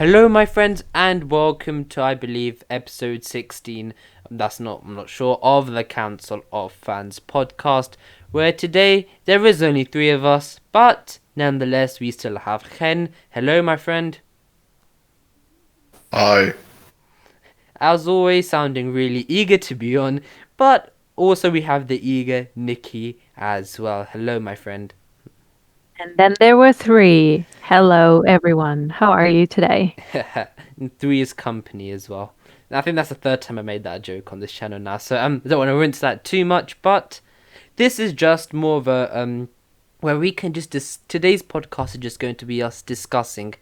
Hello, my friends, and welcome to, I believe, episode 16. I'm not sure, of the Council of Fans podcast, where today there is only three of us, but nonetheless, we still have Ken. Hello, my friend. Hi. As always, sounding really eager to be on, but also we have the eager Nikki as well. Hello, my friend. And then there were three. Hello, everyone. How are you today? And three is company as well. And I think that's the third time I made that joke on this channel now, so I don't want to rinse that too much, but this is just more of a where we can just today's podcast is just going to be us discussing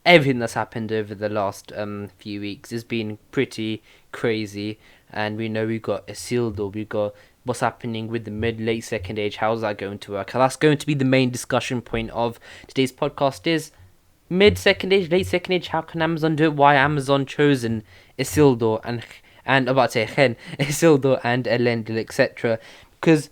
everything that's happened over the last few weeks. It's been pretty crazy, and we know we got Isildur, we got what's happening with the late second age. How's that going to work? That's going to be the main discussion point of today's podcast. Is mid second age, late second age. How can Amazon do it? Why Amazon chosen Isildur and about to say Hen, Isildur and Elendil, etc. Because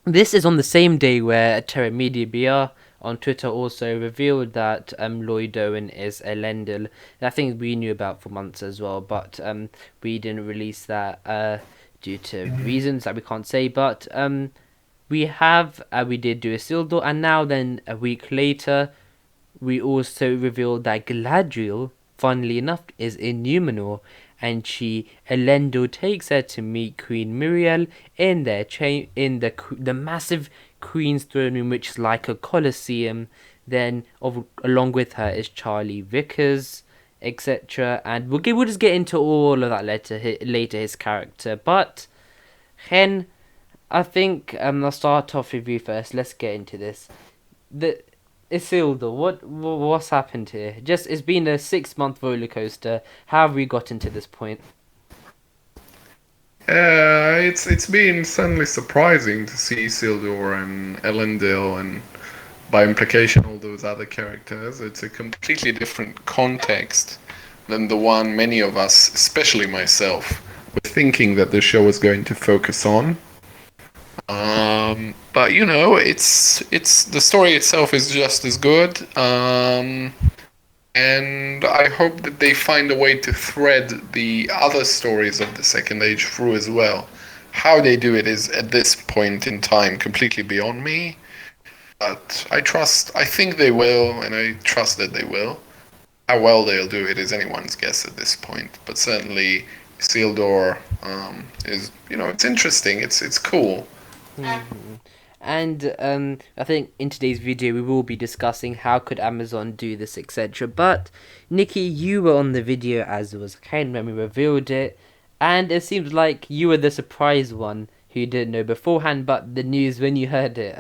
this is on the same day where Terra Media BR on Twitter also revealed that Lloyd Owen is Elendil. I think we knew about for months as well, but we didn't release that due to reasons that we can't say. But we did do Isildur, and now then a week later we also revealed that Galadriel, funnily enough, is in Numenor, and Elendil takes her to meet Queen Muriel in the massive Queen's throne room, which is like a Colosseum. Then, along with her is Charlie Vickers, etc. And we'll just get into all of that later his character. But Hen, I think I'll start off with you first. Let's get into this. The Isildur, what's happened here? Just it's been a 6 month roller coaster. How have we gotten to this point? It's been suddenly surprising to see Isildur and Elendil and by implication all those other characters. It's a completely different context than the one many of us, especially myself, were thinking that the show was going to focus on. But you know, it's the story itself is just as good. And I hope that they find a way to thread the other stories of the Second Age through as well. How they do it is, at this point in time, completely beyond me. But I think they will, and I trust that they will. How well they'll do it is anyone's guess at this point. But certainly, Isildur is, it's interesting. It's cool. Mhm. And I think in today's video we will be discussing how could Amazon do this, etc. But Nikki, you were on the video as was Ken when we revealed it, and it seems like you were the surprised one who didn't know beforehand. But the news when you heard it,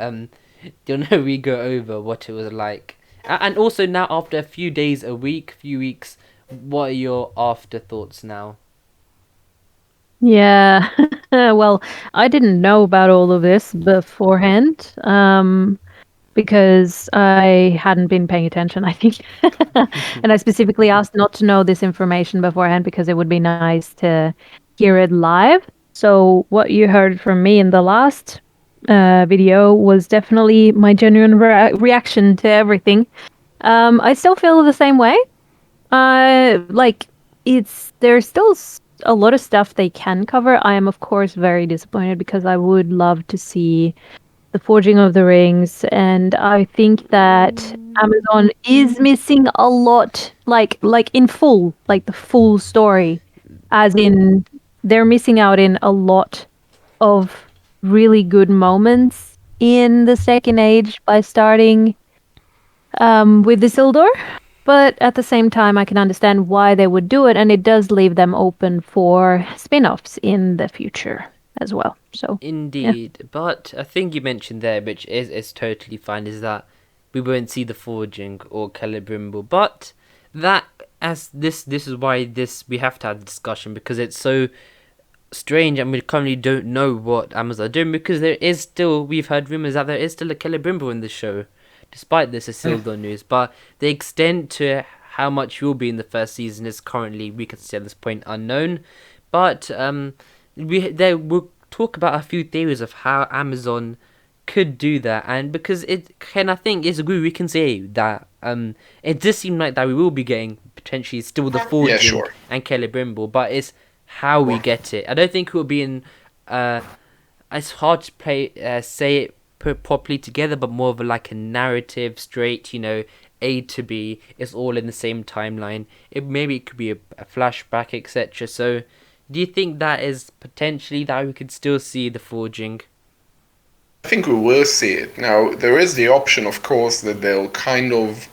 you know, we go over what it was like, and also now after a few days, few weeks, what are your afterthoughts now? Yeah. Well, I didn't know about all of this beforehand, because I hadn't been paying attention, I think. And I specifically asked not to know this information beforehand because it would be nice to hear it live. So what you heard from me in the last video was definitely my genuine reaction to everything. I still feel the same way. Like there's still a lot of stuff they can cover. I am of course very disappointed because I would love to see the Forging of the Rings, and I think that Amazon is missing a lot, like in full, like the full story, as in they're missing out in a lot of really good moments in the Second Age by starting with Isildur. But at the same time, I can understand why they would do it, and it does leave them open for spin-offs in the future as well. So, yeah. Indeed, but a thing you mentioned there, which is totally fine, is that we won't see the forging or Celebrimbor. But that as this is why this we have to have the discussion, because it's so strange and we currently don't know what Amazon are doing, because there is still, we've heard rumors that there is still a Celebrimbor in the show, despite this Isildur news. But the extent to how much will be in the first season is currently, we can say at this point, unknown. But we'll talk about a few theories of how Amazon could do that, and because it can, I think it's agree we can say that it does seem like that we will be getting potentially still the Yeah, forging sure. and Celebrimbor, but it's how we get it. I don't think it will be in it's hard to say it put properly together, but more of like a narrative straight, A to B. It's all in the same timeline. It could be a flashback, etc. So, do you think that is potentially that we could still see the forging? I think we will see it. Now, there is the option, of course, that they'll kind of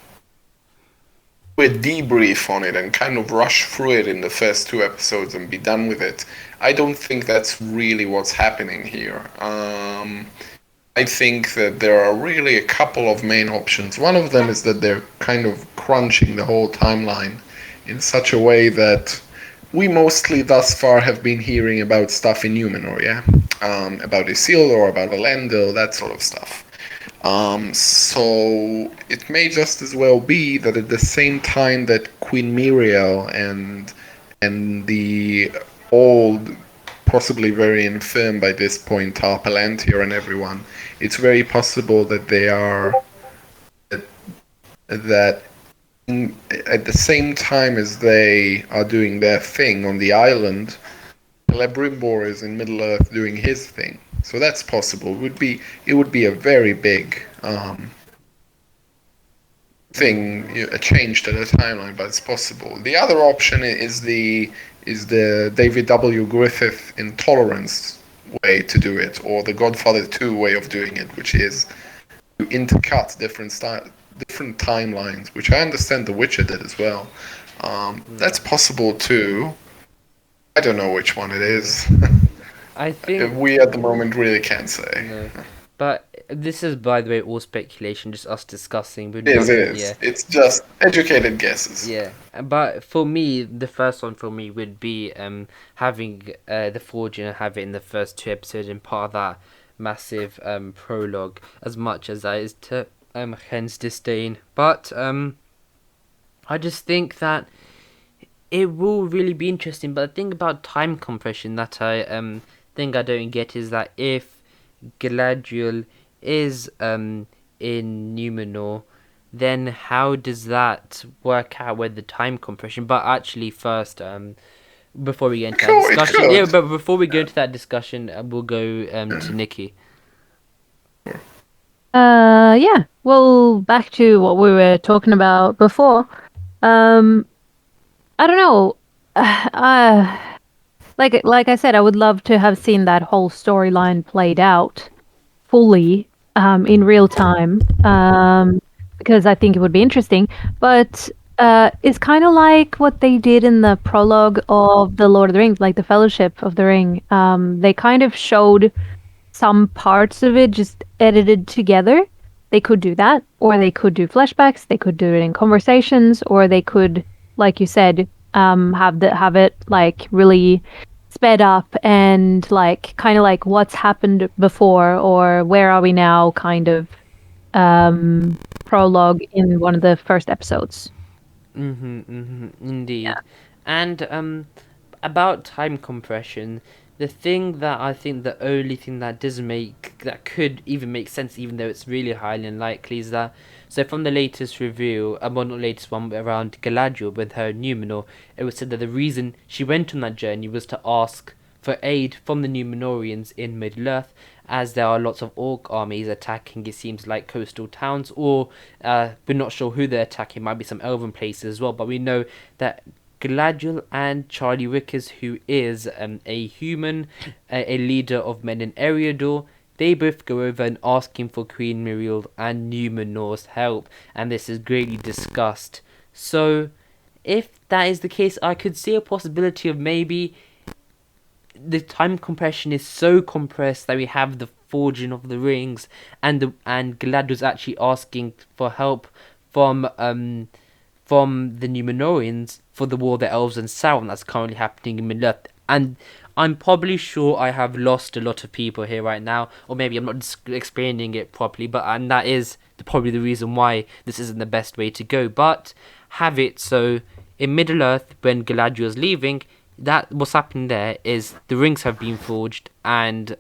do a debrief on it and kind of rush through it in the first 2 episodes and be done with it. I don't think that's really what's happening here. I think that there are really a couple of main options. One of them is that they're kind of crunching the whole timeline in such a way that we mostly thus far have been hearing about stuff in Numenor, yeah? About Isildur, about Elendil, that sort of stuff. So it may just as well be that at the same time that Queen Miriel and the old, possibly very infirm by this point, Palantir and everyone, it's very possible that they are that at the same time as they are doing their thing on the island, Celebrimbor is in Middle Earth doing his thing. So that's possible. It would be a very big thing, a change to the timeline, but it's possible. The other option is the David W. Griffith intolerance way to do it, or the Godfather 2 way of doing it, which is to intercut different timelines, which I understand The Witcher did as well. That's possible too. I don't know which one it is. I think we at the moment really can't say. no. But this is, by the way, all speculation, just us discussing. It is. Yeah. It's just educated guesses. Yeah, but for me, the first one for me would be having the forging and have it in the first 2 episodes and part of that massive prologue. As much as that is to Hen's disdain, but I just think that it will really be interesting. But the thing about time compression that I think I don't get is that if Galadriel is in Numenor, then how does that work out with the time compression? But actually, first, before we get into that discussion, yeah, but before we go into that discussion, we'll go to Nikki. Yeah. Well, back to what we were talking about before. I don't know. Like I said, I would love to have seen that whole storyline played out fully in real time because I think it would be interesting. But it's kind of like what they did in the prologue of The Lord of the Rings, like the Fellowship of the Ring. They kind of showed some parts of it just edited together. They could do that, or they could do flashbacks. They could do it in conversations, or they could, like you said, have it like really sped up and like kind of like what's happened before or where are we now kind of prologue in one of the first episodes. Indeed. Yeah. And about time compression, the thing that I think the only thing that could even make sense, even though it's really highly unlikely, is that so from the latest review, well, not latest one, but around Galadriel with her Numenor, it was said that the reason she went on that journey was to ask for aid from the Numenorians in Middle-earth, as there are lots of orc armies attacking, it seems like, coastal towns, or we're not sure who they're attacking, might be some elven places as well, but we know that Galadriel and Charlie Rickers, who is a human, a leader of men in Eriador, they both go over and ask him for Queen Miriel and Numenor's help, and this is greatly discussed. So, if that is the case, I could see a possibility of maybe the time compression is so compressed that we have the forging of the rings, and Galadriel's actually asking for help from the Numenorians for the war of the elves and Sauron that's currently happening in Middle-earth. And I'm probably sure I have lost a lot of people here right now, or maybe I'm not explaining it properly, and that is probably the reason why this isn't the best way to go. But have it so in Middle-earth, when Galadriel's leaving, that what's happening there is the rings have been forged, and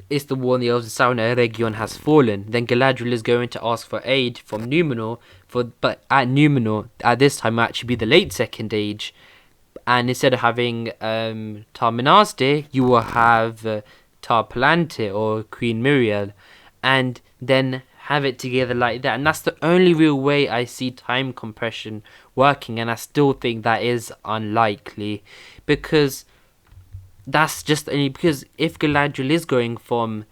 it's the war in the Elves of Sauron, Region has fallen. Then Galadriel is going to ask for aid from Numenor, but at Numenor, at this time, will actually be the late Second Age. And instead of having Tar Minastir, you will have Tar Palantir or Queen Muriel. And then have it together like that. And that's the only real way I see time compression working. And I still think that is unlikely. Because that's just only because if Galadriel is going from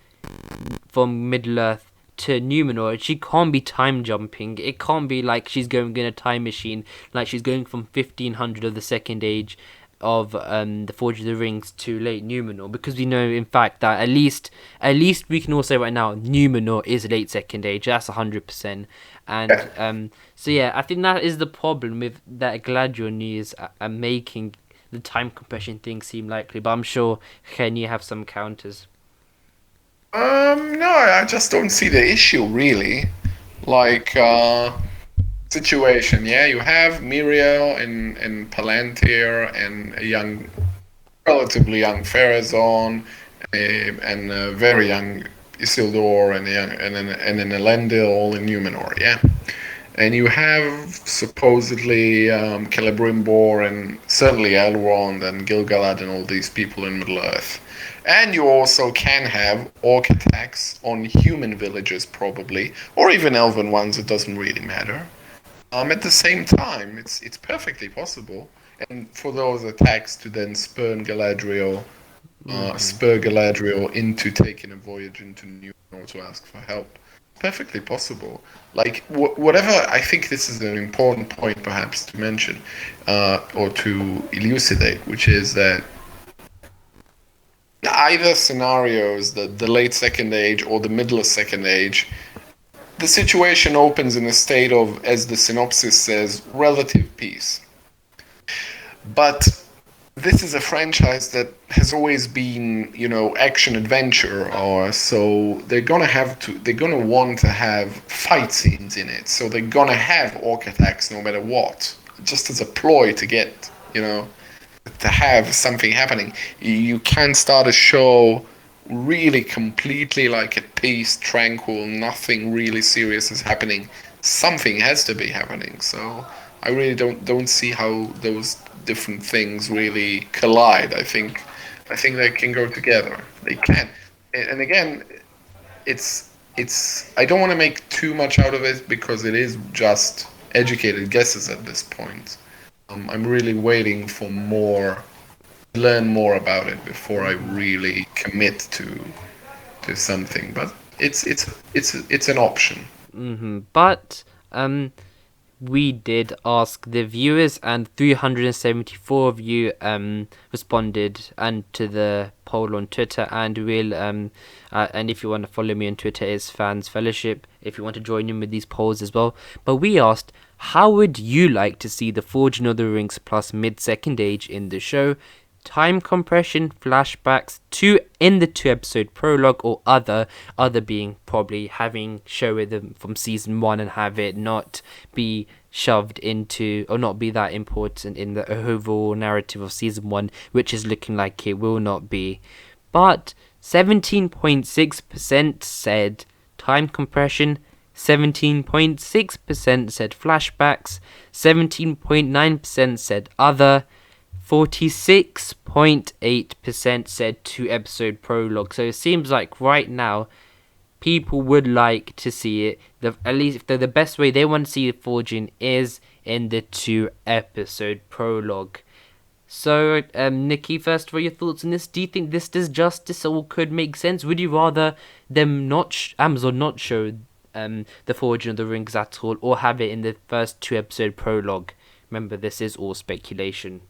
Middle Earth to Numenor, she can't be time jumping. It can't be like she's going in a time machine, like she's going from 1500 of the Second Age of the Forge of the Rings to late Numenor, because we know in fact that at least we can all say right now Numenor is late Second Age. That's 100%. And so yeah, I think that is the problem with that Galadriel is making the time compression thing seem likely. But I'm sure Ken, you have some counters. No, I just don't see the issue really. Like, situation, yeah, you have Miriel and Palantir and a relatively young Pharazôn, and a very young Isildur and an Elendil all in Numenor, yeah. And you have supposedly Celebrimbor and certainly Elrond and Gil-galad and all these people in Middle-earth. And you also can have orc attacks on human villages, probably, or even elven ones, it doesn't really matter. At the same time, it's perfectly possible. And for those attacks to then spur Galadriel into taking a voyage into Numenor to ask for help. Perfectly possible. Like, whatever, I think this is an important point perhaps to mention, or to elucidate, which is that either scenarios, the late Second Age or the middle of Second Age, the situation opens in a state of, as the synopsis says, relative peace. But this is a franchise that has always been, action adventure, or so they're gonna want to have fight scenes in it. So they're gonna have orc attacks no matter what, just as a ploy to get, to have something happening. You can't start a show really completely like at peace, tranquil, nothing really serious is happening. Something has to be happening. So I really don't see how those different things really collide. I think they can go together. They can. And again, it's I don't want to make too much out of it because it is just educated guesses at this point. I'm really waiting for learn more about it before I really commit to something. But it's an option. Mm-hmm. But we did ask the viewers, and 374 of you responded and to the poll on Twitter, and and if you want to follow me on Twitter, it's Fans Fellowship, if you want to join in with these polls as well. But we asked, how would you like to see the Forging of the Rings plus mid-Second Age in the show? Time compression, flashbacks, in the 2-episode prologue, or other being probably having show with them from season 1 and have it not be shoved into, or not be that important in the overall narrative of season 1, which is looking like it will not be. But 17.6% said time compression, 17.6% said flashbacks, 17.9% said other, 46.8% said 2-episode prologue. So it seems like right now people would like to see it. At least the best way they want to see the forging is in the 2-episode prologue. So, Nikki, first of all, your thoughts on this? Do you think this does justice or could make sense? Would you rather them Amazon not show the Forging of the Rings at all, or have it in the first 2-episode prologue? Remember, this is all speculation.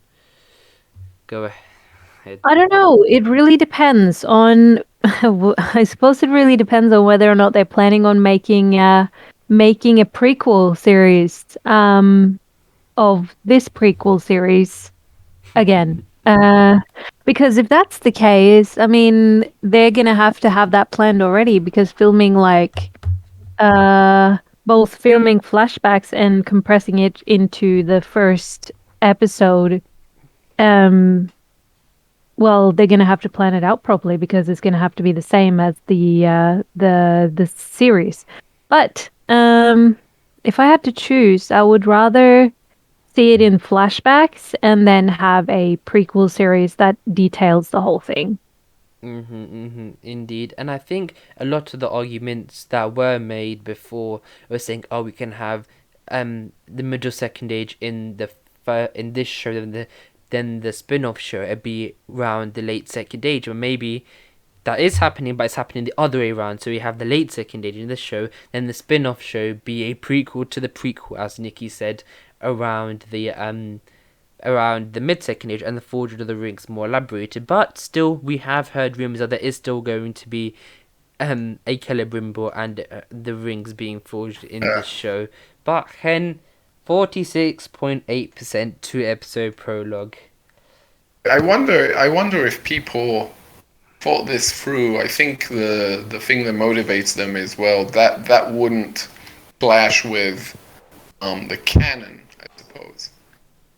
Go ahead. I don't know. It really depends on. I suppose it really depends on whether or not they're planning on making a prequel series of this prequel series again. Because if that's the case, I mean, they're gonna have to have that planned already, because filming both filming flashbacks and compressing it into the first episode well, they're gonna have to plan it out properly because it's gonna have to be the same as the series. But if I had to choose, I would rather see it in flashbacks and then have a prequel series that details the whole thing. Indeed. And I think a lot of the arguments that were made before were saying, oh, we can have the middle second age in in this show, then the spin-off show, it'd be around the late second age, or maybe that is happening, but it's happening the other way around. So we have the late second age in this show, then the spin-off show be a prequel to the prequel, as Nikki said, around the mid-second age, and the Forged of the Rings more elaborated. But still, we have heard rumours that there is still going to be a Celebrimbor and the rings being forged in this show. But Hen, 46.8% 2-episode prologue. I wonder if people thought this through. I think the thing that motivates them is, well, that wouldn't clash with the canon, I suppose,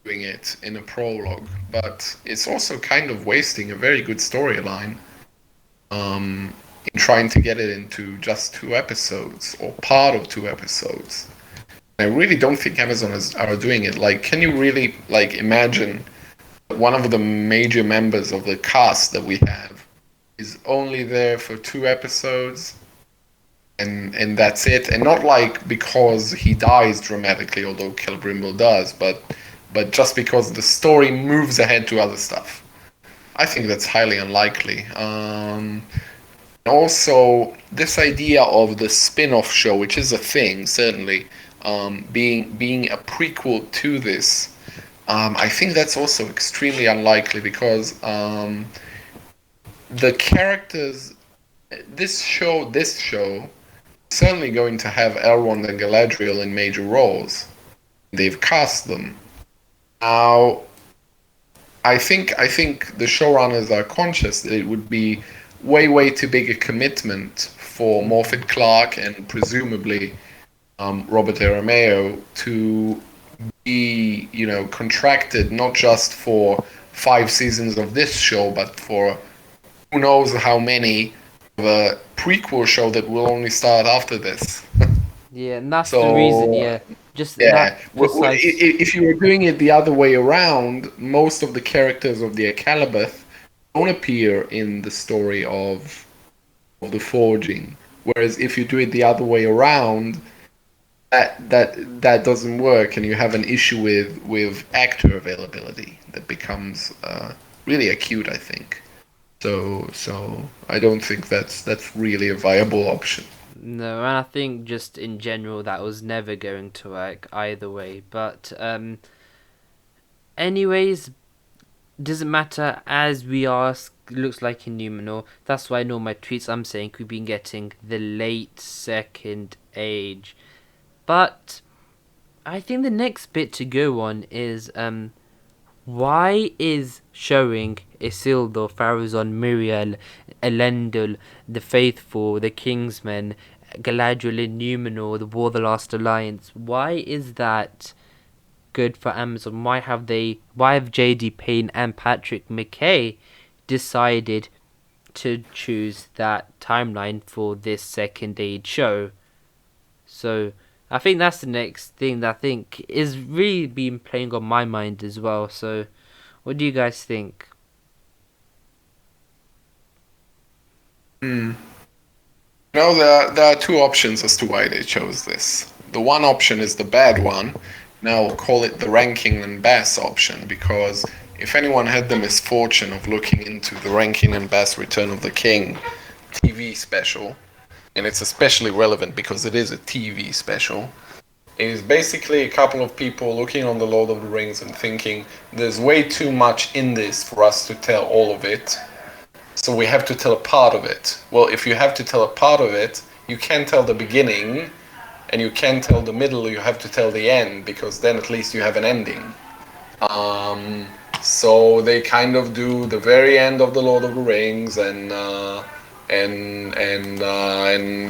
doing it in a prologue. But it's also kind of wasting a very good storyline in trying to get it into just 2 episodes or part of 2 episodes. I really don't think Amazon are doing it. Like, can you really imagine one of the major members of the cast that we have is only there for 2 episodes, and that's it, and not because he dies dramatically, although Celebrimbor does, but just because the story moves ahead to other stuff. I think that's highly unlikely. Also, this idea of the spin-off show, which is a thing, certainly, being a prequel to this, I think that's also extremely unlikely because the characters, this show, certainly going to have Elrond and Galadriel in major roles. They've cast them. Now, I think the showrunners are conscious that it would be way too big a commitment for Morfydd Clark and presumably Robert Aramayo to be, contracted not just for 5 seasons of this show, but for who knows how many of a prequel show that will only start after this. Yeah, and that's the reason, yeah. If you were doing it the other way around, most of the characters of the Akalabeth don't appear in the story of the forging. Whereas if you do it the other way around, that doesn't work, and you have an issue with actor availability that becomes really acute, I think. So I don't think that's really a viable option. No, and I think just in general that was never going to work either way. But anyways, doesn't matter, as we ask, looks like in Numenor. That's why in all my tweets I'm saying we've been getting the late second age. But I think the next bit to go on is why is showing Isildur, Pharazôn, Miriel, Elendil, the Faithful, the Kingsmen, Galadriel in Numenor, the War of the Last Alliance, why is that good for Amazon? Why have J.D. Payne and Patrick McKay decided to choose that timeline for this second age show? So I think that's the next thing that I think is really been playing on my mind as well. So what do you guys think? No, there are 2 options as to why they chose this. The one option is the bad one. Now I'll call it the Rankin and Bass option, because if anyone had the misfortune of looking into the Rankin and Bass Return of the King TV special, and it's especially relevant because it is a TV special, it is basically a couple of people looking on the Lord of the Rings and thinking, there's way too much in this for us to tell all of it, so we have to tell a part of it. Well, if you have to tell a part of it, you can't tell the beginning, and you can't tell the middle, you have to tell the end, because then at least you have an ending. So they kind of do the very end of the Lord of the Rings and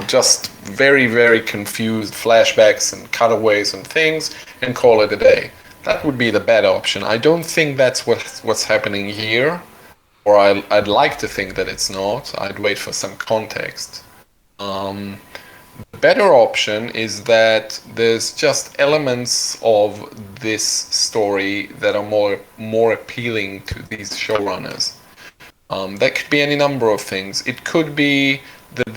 just very confused flashbacks and cutaways and things, and call it a day. That would be the bad option. I don't think that's what's happening here. or I'd like to think that it's not. I'd wait for some context. The better option is that there's just elements of this story that are more appealing to these showrunners. That could be any number of things. It could be that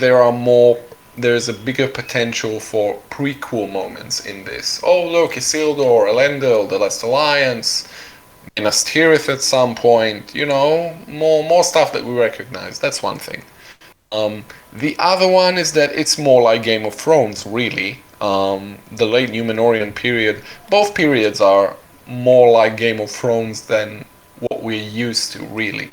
there's a bigger potential for prequel moments in this. Oh, look, Isildur, Elendil, the Last Alliance, Minas Tirith at some point, more stuff that we recognize. That's one thing. The other one is that it's more like Game of Thrones, really. The late Numenorian period, both periods are more like Game of Thrones than what we're used to, really.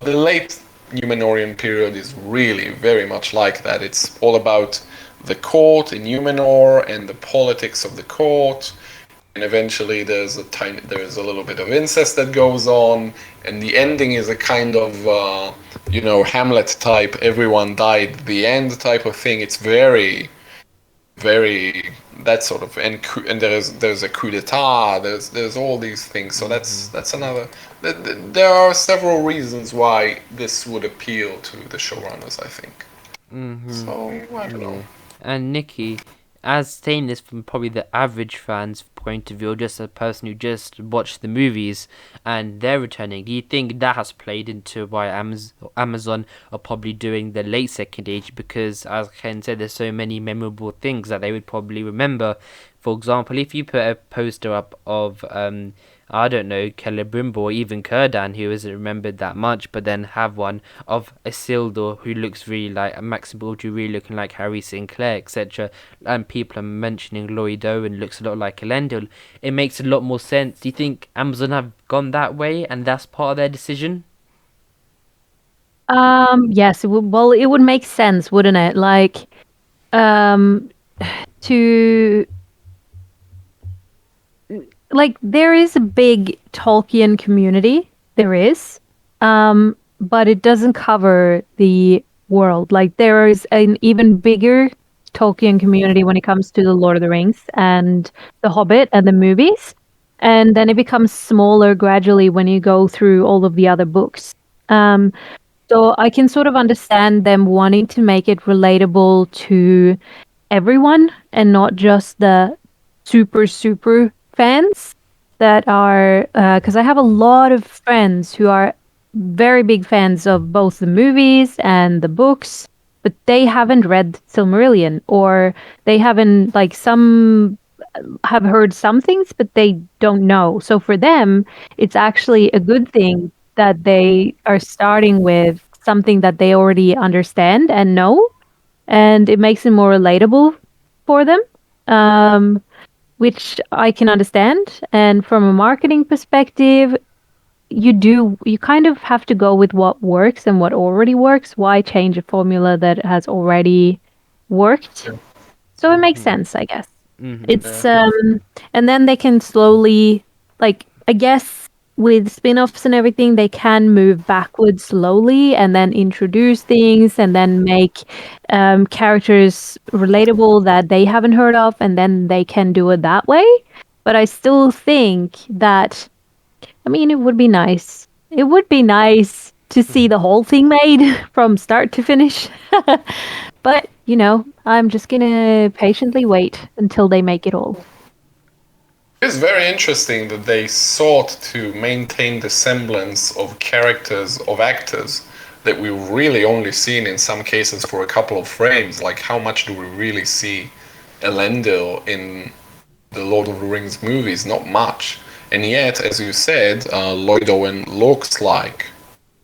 The late Numenorian period is really very much like that. It's all about the court in Numenor and the politics of the court. And eventually there's a little bit of incest that goes on, and the ending is a kind of Hamlet type, everyone died at the end type of thing. It's very, very that sort of, and there's a coup d'état. There's all these things. So that's another. There are several reasons why this would appeal to the showrunners, I think. So I don't know. And Nikki, as saying this from probably the average fan's point of view, just a person who just watched the movies and they're returning, do you think that has played into why Amazon are probably doing the late Second Age? Because, as Ken said, there's so many memorable things that they would probably remember. For example, if you put a poster up of I don't know, Celebrimbor or even Círdan, who isn't remembered that much, but then have one of Isildur, who looks really like Max Bulger, really looking like Harry Sinclair, etc. And people are mentioning Lloyd Owen looks a lot like Elendil. It makes a lot more sense. Do you think Amazon have gone that way, and that's part of their decision? Yes, it would make sense, wouldn't it? Like, to there is a big Tolkien community. There is. But it doesn't cover the world. Like, there is an even bigger Tolkien community when it comes to the Lord of the Rings and the Hobbit and the movies. And then it becomes smaller gradually when you go through all of the other books. So I can sort of understand them wanting to make it relatable to everyone and not just the super fans that are, because I have a lot of friends who are very big fans of both the movies and the books, but they haven't read Silmarillion, or they haven't, like, some have heard some things, but they don't know. So for them, it's actually a good thing that they are starting with something that they already understand and know, and it makes it more relatable for them, which I can understand. And from a marketing perspective, you kind of have to go with what works and what already works. Why change a formula that has already worked? Yeah. So it makes sense, I guess. It's Yeah. and then they can slowly, like, I guess with spin-offs and everything, they can move backwards slowly and then introduce things and then make characters relatable that they haven't heard of, and then they can do it that way. But I still think that, I mean, it would be nice. It would be nice to see the whole thing made from start to finish. But, I'm just gonna patiently wait until they make it all. It's very interesting that they sought to maintain the semblance of characters, of actors, that we've really only seen in some cases for a couple of frames. Like, how much do we really see Elendil in the Lord of the Rings movies? Not much. And yet, as you said, Lloyd Owen looks like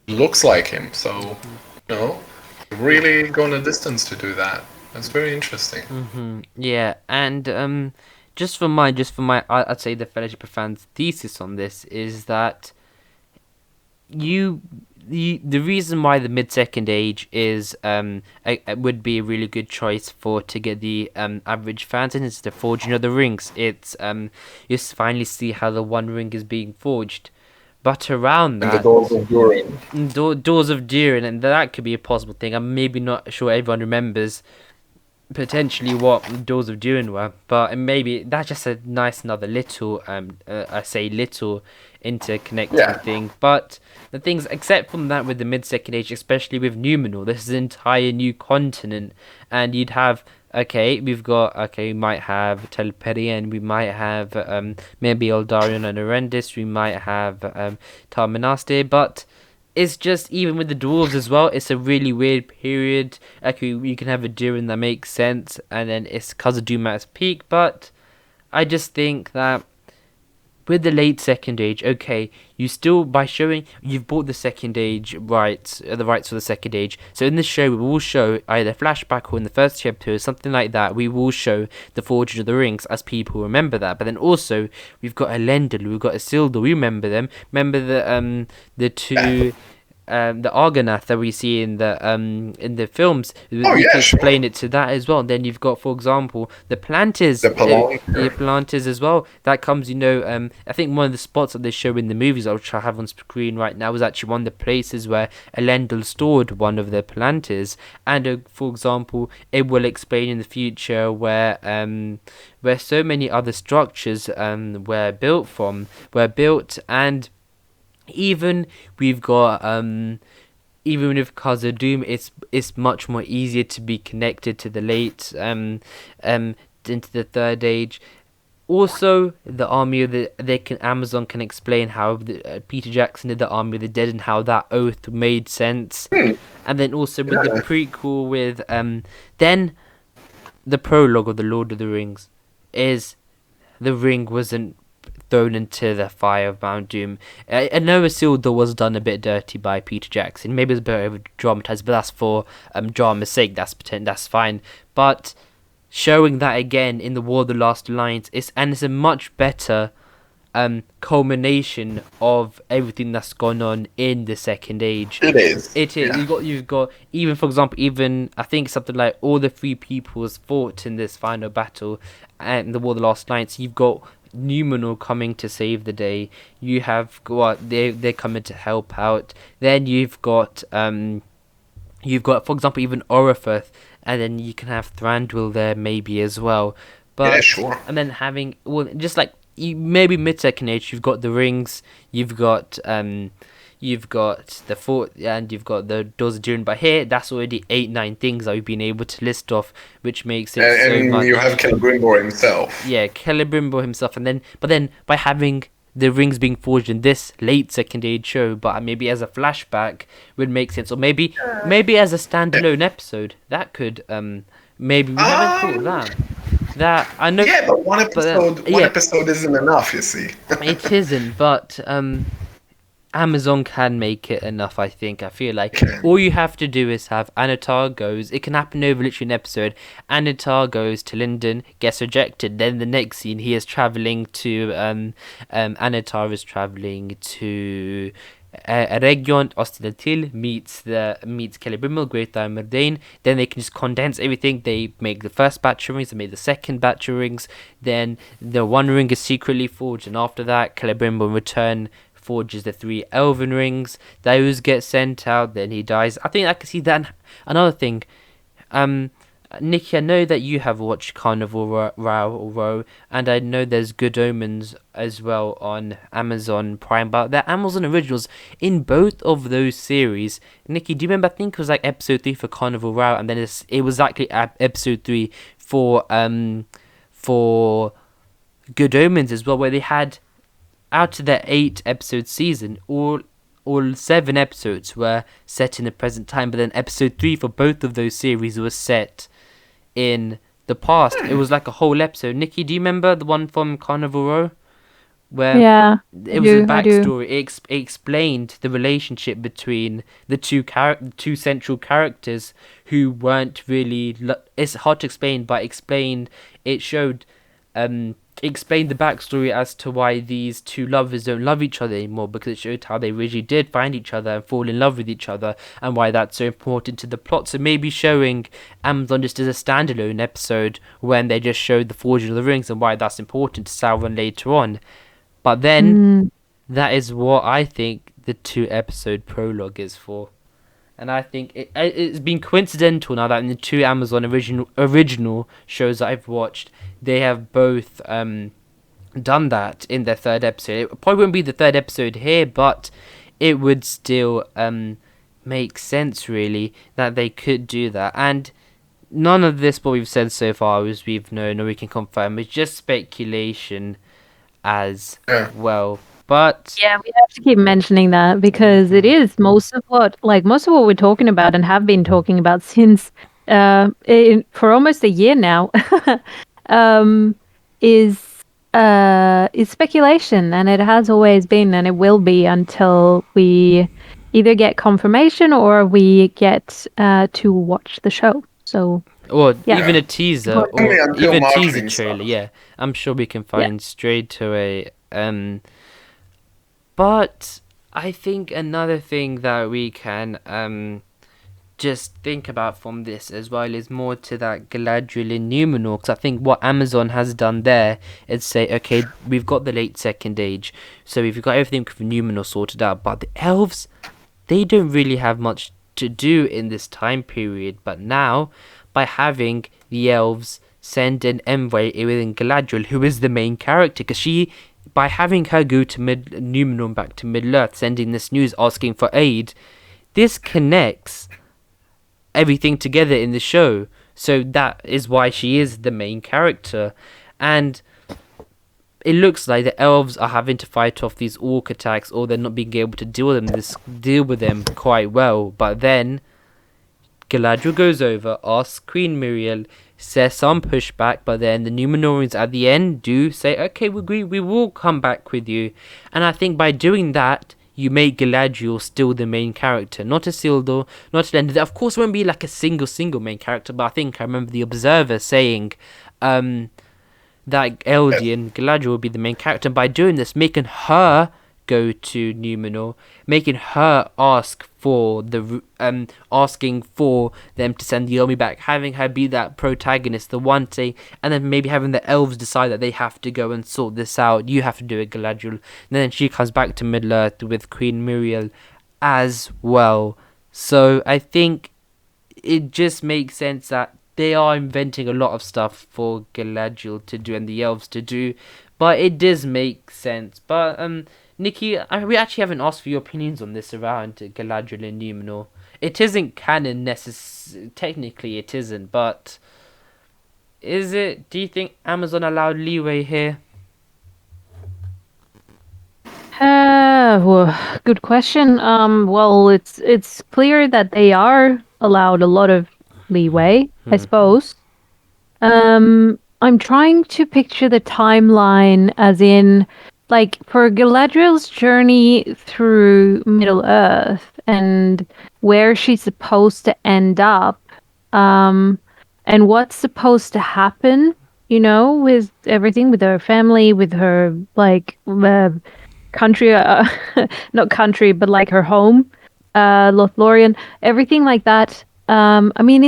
him. So, really gone a distance to do that. That's very interesting. Yeah, and just for my, I'd say the Fellowship of Fans thesis on this is that the reason why the mid-second age is would be a really good choice to get the average fans in is the forging of the rings. It's you finally see how the One Ring is being forged, but around And the that, Doors of Durin. Doors of Durin, and that could be a possible thing. I'm maybe not sure everyone remembers potentially what the Doors of Durin were, but maybe that's just a nice another little I say little interconnecting Yeah. thing. But the things except from that with the mid second age, especially with Numenor, this is an entire new continent, and you'd have we might have Telperion, we might have maybe Eldarion and Arendis, we might have Tarmanaste, but it's just even with the dwarves as well. It's a really weird period. Like you can have a Durin that makes sense, and then it's Khazad-dûm at its peak. But I just think that with the late second age, okay, you still by showing you've bought the second age rights, the rights for the second age. So in this show, we will show either flashback or in the first chapter, something like that. We will show the Forging of the Rings as people remember that. But then also we've got Elendil, we've got Isildur. We remember them. Remember the two. The Argonath that we see in the films, we can explain it to that as well. And then you've got, for example, the Planters, the Planters as well. That comes, I think one of the spots that they show in the movies, which I have on screen right now, is actually one of the places where Elendil stored one of the Planters. And for example, it will explain in the future where so many other structures were built and even we've got even with Khazad-dûm, it's much more easier to be connected to the late into the third age. Also, the army of Amazon can explain how Peter Jackson did the army of the dead and how that oath made sense. And then also with the prequel with then the prologue of the Lord of the Rings is the ring wasn't thrown into the fire of Mount Doom. I know Isildur was done a bit dirty by Peter Jackson. Maybe it's a bit over dramatized, but that's for drama's sake. That's fine. But showing that again in the War of the Last Alliance it's a much better culmination of everything that's gone on in the Second Age. It is. Yeah. You've got even, for example, I think something like all the three peoples fought in this final battle and the War of the Last Alliance. You've got Numenor coming to save the day. You have they're coming to help out. Then you've got for example even Oropher, and then you can have Thranduil there maybe as well. But yeah, sure. And then having just like maybe mid second age, you've got the rings, you've got the fort, and you've got the Doors of Durin. But here, that's already 8-9 things that we've been able to list off, which makes it so much. And you have Celebrimbor himself. Yeah, Celebrimbor himself, but then by having the rings being forged in this late second age show, but maybe as a flashback would make sense, or maybe as a standalone episode that could maybe we haven't thought of that. That I know. Yeah, but one episode isn't enough. You see, it isn't, but Amazon can make it enough, I think. I feel like all you have to do is have Anatar goes. It can happen over literally an episode. Anatar goes to Linden, gets rejected. Then the next scene, he is traveling to Anatar is traveling to Region Ostinatil, meets Celebrimbor, Great Myrdain. Then they can just condense everything. They make the first batch of rings, they make the second batch of rings. Then the one ring is secretly forged, and after that, Celebrimbor return forges the 3 elven rings. Those get sent out, then he dies. I think I can see that. Another thing, Nikki, I know that you have watched Carnival Row, and I know there's Good Omens as well on Amazon Prime, but they're Amazon originals in both of those series. Nikki, do you remember? I think it was like episode 3 for Carnival Row, and then it was actually episode 3 for Good Omens as well, where they had, out of their 8 episode season, all 7 episodes were set in the present time, but then episode 3 for both of those series was set in the past. It was like a whole episode. Nikki, do you remember the one from Carnival Row? Where it was a backstory. It explained the relationship between the two central characters who weren't really... It's hard to explain, but it showed... explained the backstory as to why these two lovers don't love each other anymore, because it showed how they originally did find each other and fall in love with each other, and why that's so important to the plot. So maybe showing Amazon just as a standalone episode when they just showed the Forging of the Rings and why that's important to Sauron later on. But then that is what I think the 2-episode prologue is for. And I think it's been coincidental now that in the two Amazon original shows that I've watched, they have both done that in their third episode. It probably wouldn't be the third episode here, but it would still make sense, really, that they could do that. And none of this, what we've said so far, is we've known or we can confirm. It's just speculation as well. But yeah, we have to keep mentioning that because it is most of what we're talking about and have been talking about since for almost a year now is speculation, and it has always been, and it will be until we either get confirmation or we get to watch the show. So, or even a teaser, or even a teaser trailer. Stuff. Yeah, I'm sure we can find straight away. But I think another thing that we can just think about from this as well is more to that Galadriel in Numenor, because I think what Amazon has done there is say, okay, we've got the late Second Age, so we've got everything with Numenor sorted out, but the elves, they don't really have much to do in this time period. But now, by having the elves send an envoy within Galadriel, who is the main character, because by having her go to Numenor and back to Middle-earth, sending this news, asking for aid, this connects everything together in the show. So that is why she is the main character. And it looks like the elves are having to fight off these orc attacks, or they're not being able to deal with them quite well. But then Galadriel goes over, asks Queen Muriel, says some pushback, but then the Numenorians at the end do say, okay, we will come back with you. And I think by doing that, you make Galadriel still the main character, not Isildur, not Elendil. Of course, it won't be like a single main character, but I think I remember the Observer saying that Eldian Galadriel will be the main character. And by doing this, making her go to Numenor, making her asking for them to send the army back, having her be that protagonist, the one thing, and then maybe having the elves decide that they have to go and sort this out. You have to do it, Galadriel. And then she comes back to Middle-earth with Queen Muriel as well. So I think it just makes sense that they are inventing a lot of stuff for Galadriel to do and the elves to do, but it does make sense. But Nikki, we actually haven't asked for your opinions on this around Galadriel and Numenor. It isn't canon technically it isn't, but is it? Do you think Amazon allowed leeway here? Well, good question. Well, it's clear that they are allowed a lot of leeway, I suppose. I'm trying to picture the timeline as in, like, for Galadriel's journey through Middle-earth and where she's supposed to end up, and what's supposed to happen, with everything, with her family, with her, like, country, not country, but like her home, Lothlorien, everything like that. I mean,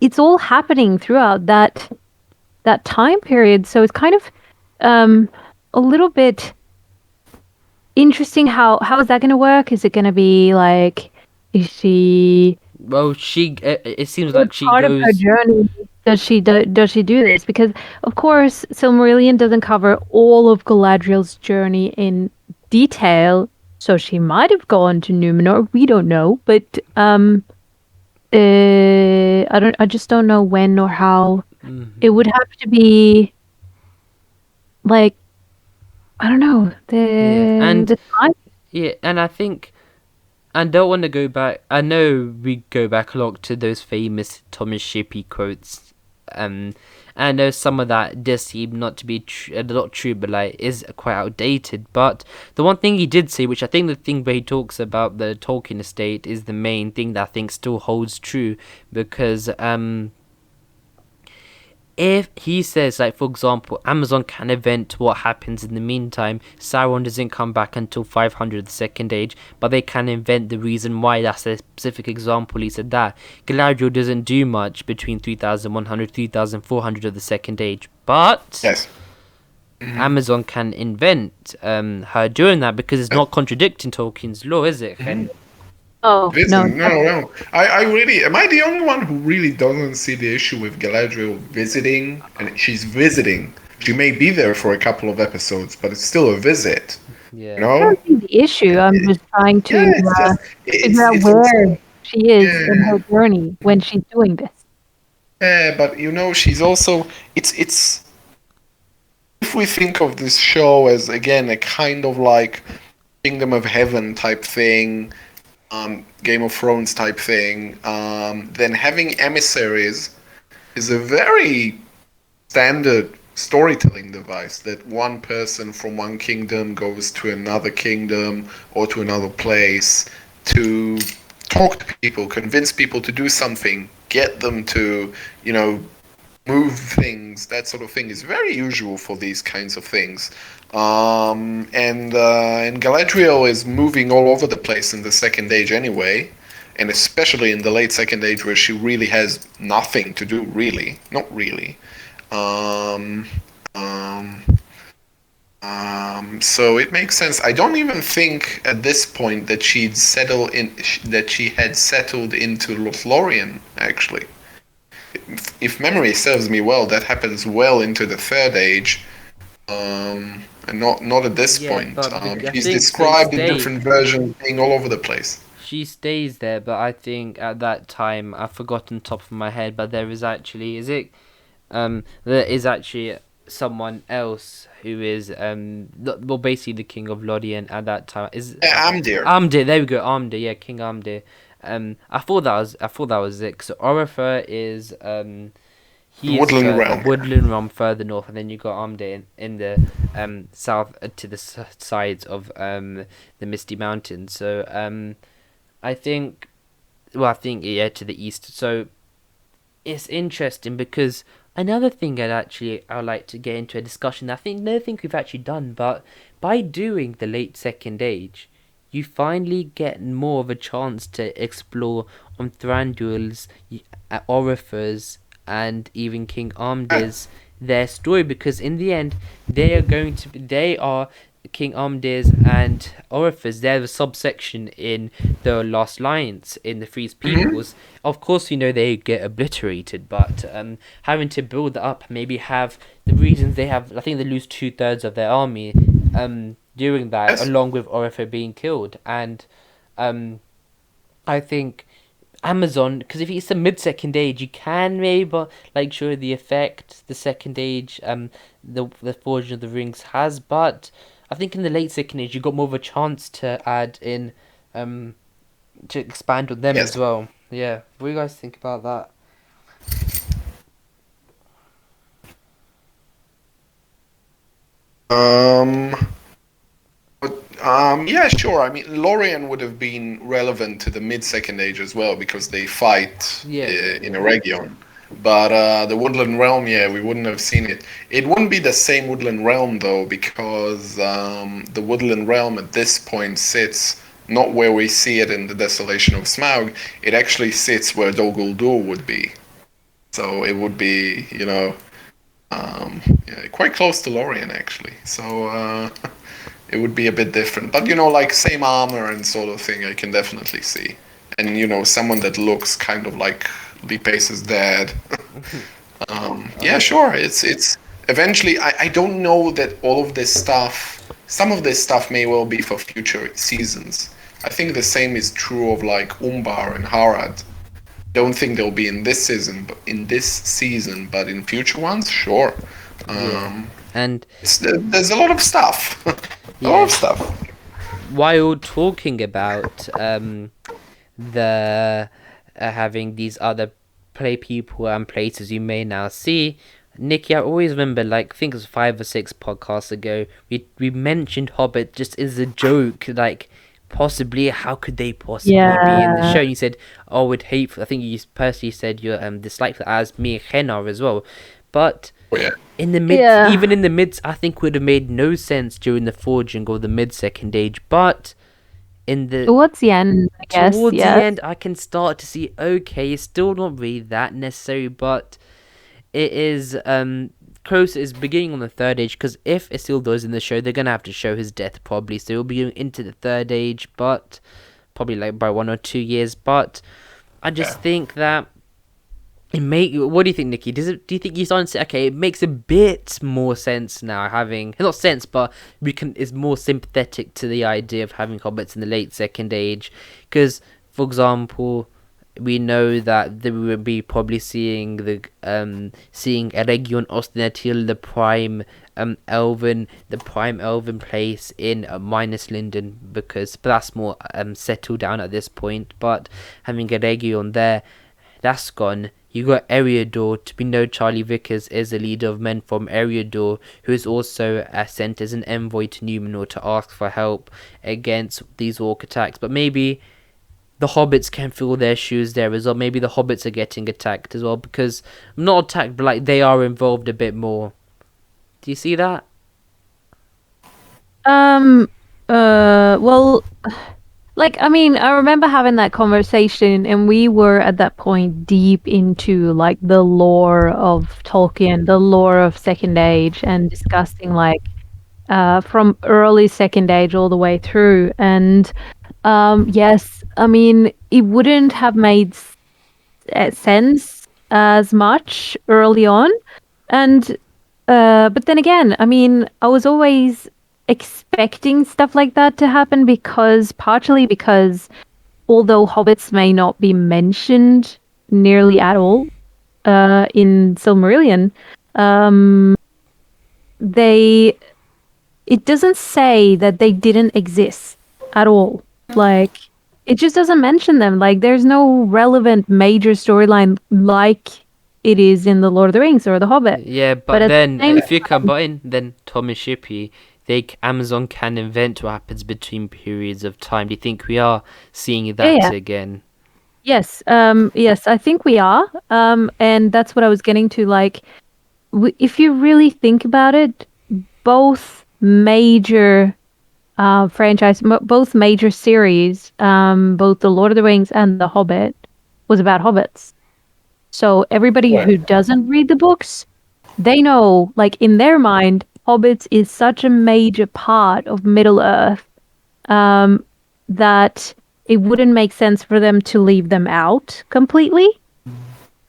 it's all happening throughout that time period, so it's kind of a little bit interesting. How is that going to work? Is it going to be like, is she? Well, it seems like she part goes. Of her journey, does she do this? Because of course, Silmarillion doesn't cover all of Galadriel's journey in detail, so she might have gone to Numenor. We don't know, but I just don't know when or how. Mm-hmm. It would have to be like, I don't know, the time. Yeah, and I think I don't want to go back. I know we go back a lot to those famous Thomas Shippey quotes. And I know some of that does seem not to be not true, but like is quite outdated. But the one thing he did say, which I think the thing where he talks about the Tolkien estate, is the main thing that I think still holds true, because if he says, like, for example, Amazon can invent what happens in the meantime, Sauron doesn't come back until 500 of the Second Age, but they can invent the reason why. That's a specific example. He said that Galadriel doesn't do much between 3100, 3400 of the Second Age, but yes. Amazon can invent her doing that, because it's not contradicting Tolkien's law, is it? Oh It no, isn't. No. I really am I the only one who really doesn't see the issue with Galadriel visiting? And she's visiting. She may be there for a couple of episodes, but it's still a visit. You Yeah. I know? don't see the issue. I'm just trying to Yeah, it's just figure out it's where also she is in yeah her journey when she's doing this. yeah, but she's also it's if we think of this show as again a kind of like Kingdom of Heaven type thing, Game of Thrones type thing, then having emissaries is a very standard storytelling device that one person from one kingdom goes to another kingdom or to another place to talk to people, convince people to do something, get them to, move things, that sort of thing is very usual for these kinds of things. And Galadriel is moving all over the place in the Second Age anyway, and especially in the late Second Age where she really has nothing to do, really, not really. Um, um, so it makes sense. I don't even think at this point that she had settled into Lothlorien, actually. If memory serves me well, that happens well into the Third Age, and not at this Yeah, point. but I She's think they described in stay. different versions being all over the place. She stays there, but I think at that time I've forgotten top of my head. But there is actually there is actually someone else who is well, basically the king of Lorien at that time is Yeah, Amdir. Amdir. There we go, Amdir. Yeah, King Amdir. I thought that was it. So Oropher is he is Woodland Realm. Woodland Realm further north, and then you got Amdir in the south to the sides of the Misty Mountains. So I think yeah, to the east. So it's interesting because another thing I'd like to get into a discussion. I think another thing we've actually done, but by doing the late Second Age, you finally get more of a chance to explore on Thranduil's, Oropher's, and even King Armdir's their story, because in the end they are King Armdir's and Oropher's. They're the subsection in the Last Alliance in the Freeze Peoples. Of course, they get obliterated, but having to build that up, maybe have the reasons they have. I think they lose 2/3 of their army during that, Yes. along with Oropher being killed, and I think Amazon, because if it's the mid Second Age, you can maybe show the effect the Second Age the Forging of the Rings has, but I think in the late Second Age you got more of a chance to add in to expand on them Yes. as well. Yeah, what do you guys think about that? Yeah, sure. I mean, Lorien would have been relevant to the mid-Second Age as well because they fight Yeah. in a region. But the Woodland Realm, yeah, we wouldn't have seen it. It wouldn't be the same Woodland Realm though, because the Woodland Realm at this point sits not where we see it in the Desolation of Smaug. It actually sits where Dol Guldur would be. So it would be, yeah, quite close to Lorien actually. So it would be a bit different. But same armor and sort of thing I can definitely see. And someone that looks kind of like Lee Pace's dad. Yeah, sure. It's eventually I don't know that all of this stuff, some of this stuff may well be for future seasons. I think the same is true of Umbar and Harad. Don't think they'll be in this season, but in future ones, sure. And There's a lot of stuff. A lot of stuff. while talking about the having these other play people and places you may now see, Nikki, I always remember, I think it was 5 or 6 podcasts ago, we mentioned Hobbit just as a joke, possibly how could they possibly be in the show? And you said, oh, would hate. I think you personally said you dislike that, as me and Henar as well, but Yeah. in the mid, even in the mids, I think would have made no sense during the forging or the mid Second Age, but in the Towards the end, I guess. towards Yes. the end, I can start to see, okay, it's still not really that necessary, but it is close. It's beginning on the Third Age, because if Isildur is in the show, they're gonna have to show his death probably, so he'll be into the Third Age. But probably like by 1 or 2 years. But I just think that what do you think, Nikki? Do you think you're starting to say, okay, it makes a bit more sense now having, not sense, but is more sympathetic to the idea of having hobbits in the late Second Age? Because, for example, we know that we will be probably seeing Eregion Ostinatil, the prime elven place in Minas Linden, but that's more settled down at this point. But having Eregion there, that's gone. You got Eriador. We know Charlie Vickers is a leader of men from Eriador, who is also sent as an envoy to Numenor to ask for help against these orc attacks. But maybe the hobbits can fill their shoes there as well. Maybe the hobbits are getting attacked as well, because not attacked, but like they are involved a bit more. Do you see that? Well, like, I mean, I remember having that conversation, and we were at that point deep into like the lore of Tolkien, the lore of Second Age, and discussing like from early Second Age all the way through. And yes, I mean, it wouldn't have made sense as much early on, and but then again, I mean, I was always expecting stuff like that to happen partially because although hobbits may not be mentioned nearly at all in Silmarillion, it doesn't say that they didn't exist at all. Like, it just doesn't mention them. Like, there's no relevant major storyline like it is in The Lord of the Rings or The Hobbit. Yeah, but then if you combine, then Thomas Shippey, Amazon can invent what happens between periods of time. Do you think we are seeing that again? Yes, yes, I think we are. And that's what I was getting to. Like, if you really think about it, both major both major series, both The Lord of the Rings and The Hobbit, was about hobbits. So everybody who doesn't read the books, they know, like, in their mind, hobbits is such a major part of Middle Earth that it wouldn't make sense for them to leave them out completely.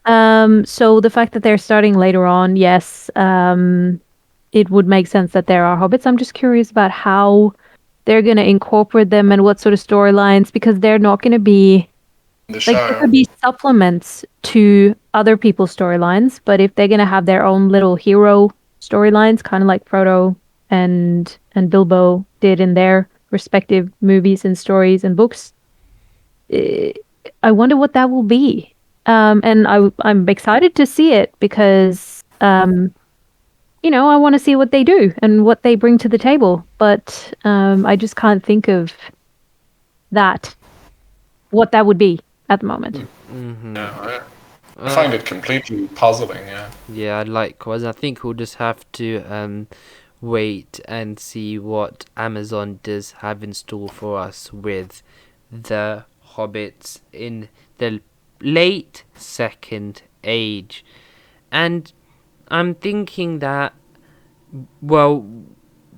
So the fact that they're starting later on, yes, it would make sense that there are hobbits. I'm just curious about how they're going to incorporate them and what sort of storylines, because they're not going to be like, there could be supplements to other people's storylines, but if they're going to have their own little hero storylines, kind of like Frodo and Bilbo did in their respective movies and stories and books, I wonder what that will be. And I'm excited to see it because, you know, I want to see what they do and what they bring to the table. But I just can't think of what that would be at the moment. Mm-hmm. No, I find it completely puzzling, yeah. Yeah, likewise. I think we'll just have to wait and see what Amazon does have in store for us with the Hobbits in the late Second Age. And I'm thinking that, well,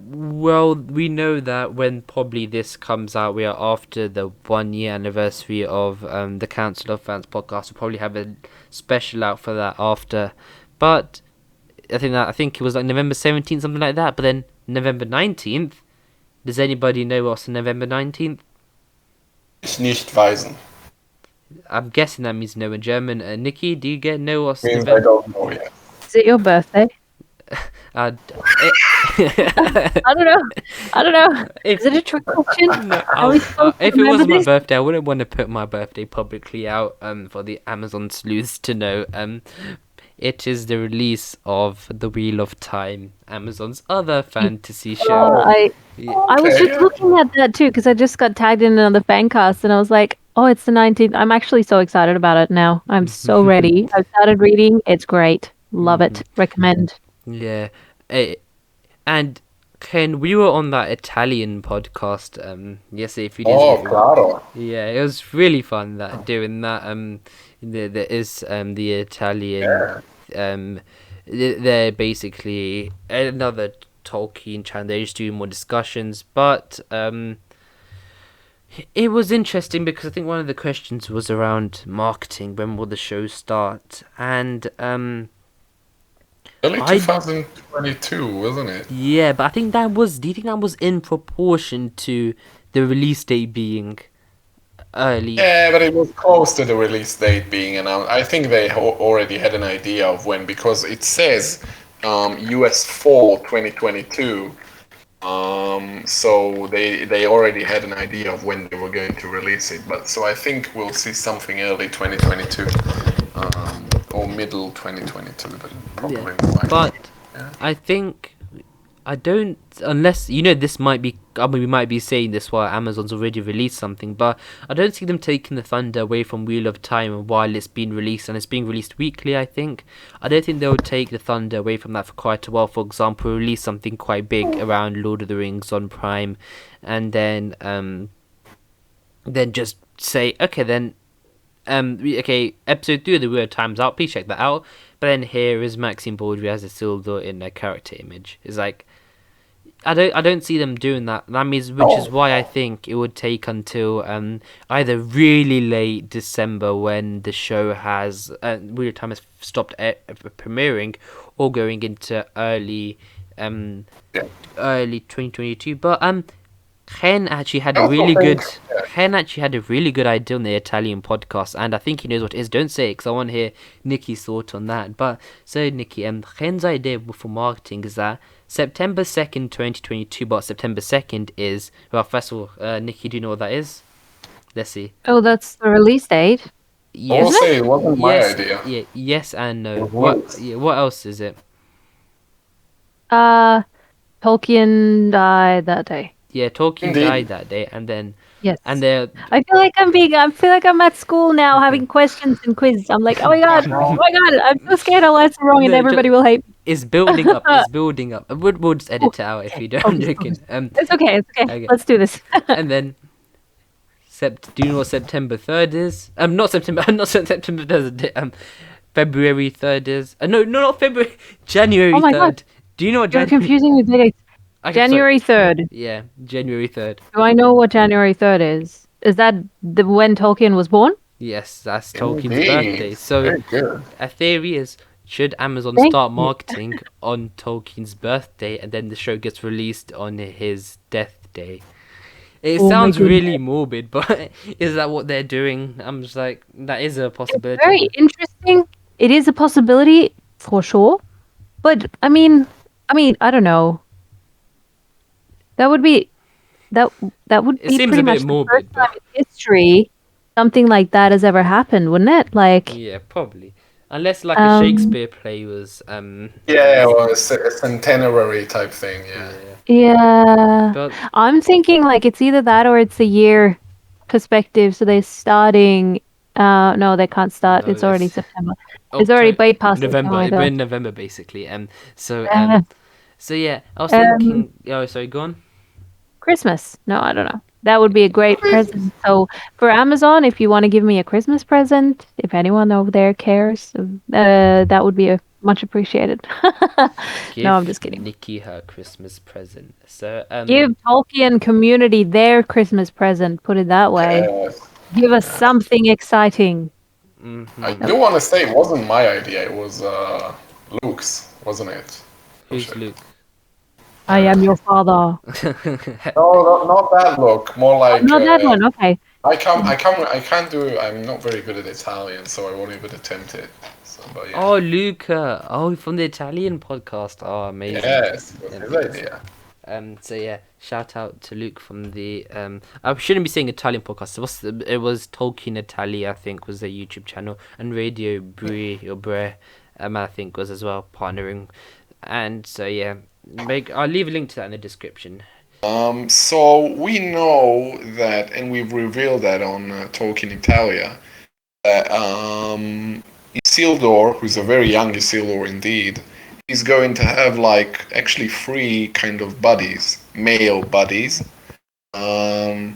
we know that when probably this comes out, we are after the 1 year anniversary of the Council of Fans podcast. We'll probably have a special out for that after. But I think it was like November 17th, something like that. But then November 19th, does anybody know what's on November 19th? Ich nicht weisen. I'm guessing that means no in German. Nikki, do you know what's Means I don't know yet. Is it your birthday? I don't know. Is it a trick question? No, if it was my birthday, I wouldn't want to put my birthday publicly out for the Amazon sleuths to know. It is the release of The Wheel of Time, Amazon's other fantasy show. I was just looking at that too, because I just got tagged in another fan cast, and I was like, oh, it's the 19th. I'm actually so excited about it now. I'm so ready. I've started reading. It's great. Love it. Recommend. Yeah. And Ken, we were on that Italian podcast yesterday. If you didn't, claro. Yeah, it was really fun doing that. There is the Italian. They're basically another Tolkien channel. They just do more discussions, but It was interesting because I think one of the questions was around marketing. When will the show start? And Early I 2022, wasn't it? yeah, but I think that was. Do you think that was in proportion to the release date being early? Yeah, but it was close to the release date being announced. I think they already had an idea of when, because it says US fall 2022. So they already had an idea of when they were going to release it. But so I think we'll see something early 2022, or middle 2022. But probably But yeah. I think I don't, unless this might be. I mean, we might be saying this while Amazon's already released something, but I don't see them taking the thunder away from Wheel of Time while it's been released, and it's being released weekly. I think I don't think they'll take the thunder away from that for quite a while. For example, release something quite big around Lord of the Rings on Prime, and then just say, okay, then okay, episode 3 of the Wheel of Time's out. Please check that out. But then here is Maxine Baldry as Isildur in a character image. It's like I don't see them doing that. That means, which is why I think it would take until either really late December when the show has Wheel of Time has stopped premiering, or going into early 2022. But Ken actually had a also really think, good. Ken actually had a really good idea on the Italian podcast, and I think he knows what it is. Don't say it, because I want to hear Nikki's thought on that. But so Nikki, Ken's idea for marketing is that September 2nd, 2022. But September 2nd is, well, first of all, Nikki, do you know what that is? Let's see. Oh, that's the release date. I will Yes, say it wasn't my yes, idea. yeah, yes and no. It What? was. Yeah, what else is it? Tolkien died that day. Yeah, Tolkien Indeed. died that day, and then Yes. and the I feel like I'm at school now having questions and quizzes. I'm like, oh my god, I'm so scared I'll answer wrong and No, everybody will hate me. it's building up. It's building up. We'll just edit it out if you don't. I'm joking. It's okay. Okay. Let's do this. And then do you know what September 3rd is? Not September. Not September 3rd. February 3rd is. No, not February. January Oh my 3rd. God. Do you know what You're January? confusing me with dates. Okay, January 3rd. Yeah, January 3rd. Do I know what January 3rd is? Is that when Tolkien was born? Yes, that's Tolkien's Indeed. birthday. So Very good. a theory is, should Amazon Thank start you. marketing on Tolkien's birthday, and then the show gets released on his death day? It Oh my sounds goodness. really morbid, but is that what they're doing? I'm just like, that is a possibility. Very interesting. It is a possibility for sure. But I mean, I don't know. That would be that would It be seems pretty a bit much the morbid, first time in history something like that has ever happened, wouldn't it? Like, Yeah, probably. Unless like a Um, Shakespeare play was Yeah, or a centenary type thing. Yeah. yeah. But I'm thinking like it's either that or it's a year perspective. So they're starting. No, they can't start. No, it's already it's September. It's already October, bypassed November. September, We're though. in November basically. So Uh, so yeah, I was um, thinking. Oh, sorry, go on. Christmas. No, I don't know. That would be a great present. So for Amazon, if you want to give me a Christmas present, if anyone over there cares, that would be much appreciated. No, I'm just kidding. Nikki her Christmas present. So Give Tolkien community their Christmas present. Put it that way. Yes. Give us something exciting. mhm. I do want to say it wasn't my idea. It was Luke's, wasn't it? Who's Luke? I am your father. No, not that look. More like Not that one. Okay. I can't do. I'm not very good at Italian, so I won't even attempt it. So, but yeah. Oh, Luca. Oh, from the Italian podcast. Oh, amazing. Yes, it was his idea. So yeah, shout out to Luke from the I shouldn't be saying Italian podcast. It was Tolkien Italia, I think, was their YouTube channel, and Radio Brie or Bre, I think was as well partnering, and so yeah, I'll leave a link to that in the description. So we know that, and we've revealed that on Tolkien Italia, that Isildur, who's a very young Isildur indeed, is going to have like actually 3 kind of buddies, male buddies, who,